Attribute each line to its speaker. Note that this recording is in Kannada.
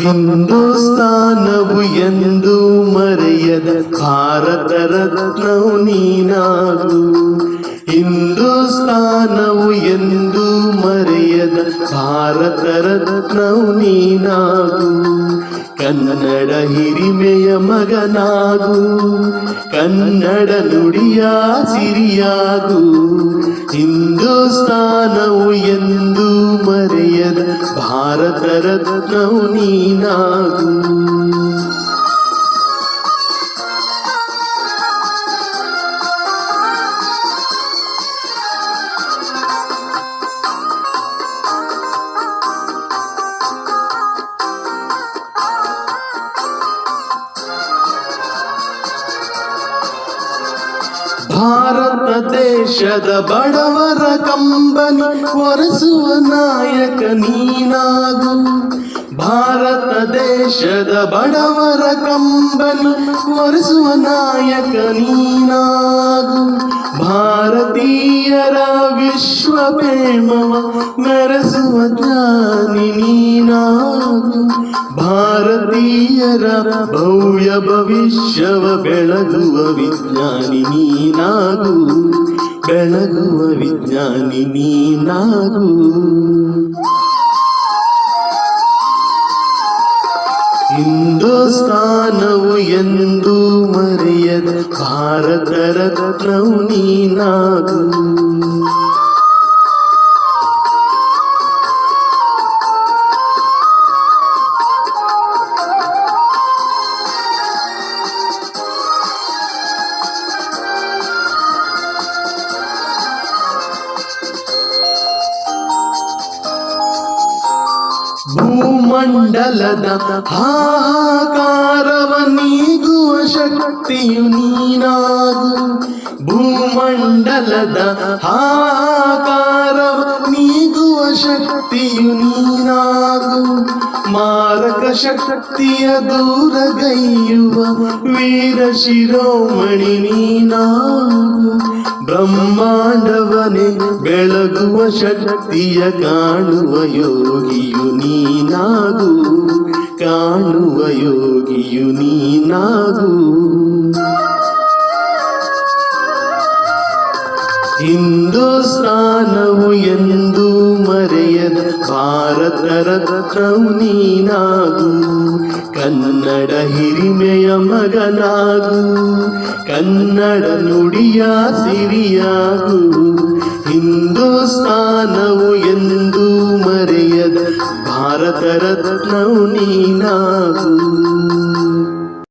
Speaker 1: ಹಿಂದೂಸ್ತಾನವು ಎಂದು ಮರೆಯದ ಭಾರತ ರತ್ನವು ನೀನಾಗು. ಹಿಂದೂಸ್ತಾನವು ಎಂದು ಮರೆಯದ ಭಾರತ ರತ್ನವು ನೀನಾಗು. ಕನ್ನಡ ಹಿರಿಮೆಯ ಮಗನಾಗು, ಕನ್ನಡ ನುಡಿಯ ಸಿರಿಯಾಗು. ಹಿಂದೂಸ್ತಾನವು ಎಂದು ಮರೆಯದ ಭಾರತ ರತ್ನವು ನೀನಾಗು. ಭಾರತ ದೇಶದ ಬಡವರ ಕಂಬನಿ ಒರೆಸುವ ನಾಯಕ ನೀನಾಗು. ಭಾರತ ದೇಶದ ಬಡವರ ಕಂಬನಿ ಒರೆಸುವ ನಾಯಕ ನೀನಾಗು. ಭಾರತೀಯರ ವಿಶ್ವ ಪ್ರೇಮವ ಮೆರೆಸುವ ಜ್ಞಾನಿ ನೀನಾಗು. ಭಾರತೀಯರ ಭವ್ಯ ಭವಿಷ್ಯವ ಬೆಳಗುವ ವಿಜ್ಞಾನಿ ನೀನಾಗು. ಬೆಳಗುವ ವಿಜ್ಞಾನಿ ನೀನಾಗು. ಹಿಂದೂಸ್ತಾನವು ಎಂದು ಮರೆಯದ ಭಾರತ ರತ್ನವು ನೀನಾಗು. ಭೂಮಂಡಲದ ಹಾಹಾಕಾರವ ನೀಗುವ ಶಕ್ತಿಯು ನೀನಾಗು. ಭೂಮಂಡಲದ ಹಾಹಾಕಾರವ ನೀಗುವ ಶಕ್ತಿಯು ನೀನಾಗು. ಮಾರಕ ಶಕ್ತಿಯ ದೂರಗೈಯುವ ವೀರ ಶಿರೋಮಣಿ ನೀನಾಗು. ಬ್ರಹ್ಮಾಂಡವನೇ ಬೆಳಗುವ ಶಕ್ತಿಯ ಕಾಣುವ ಯೋಗಿಯು ನೀನಾಗು. ಕಾಣುವ ಯೋಗಿಯು ನೀನಾಗು. ಹಿಂದೂಸ್ತಾನವು ಎಂದು ಮರೆಯದ ಭಾರತ ರತ್ನವು ನೀನಾಗು. ಕನ್ನಡ ಹಿರಿಮೆಯ ಮಗನಾಗು, ಕನ್ನಡ ನುಡಿಯ ಸಿರಿಯಾಗು. ಹಿಂದೂಸ್ತಾನವು ಎಂದು ಮರೆಯದ ಭಾರತ ರತ್ನವು ನೀನಾಗು.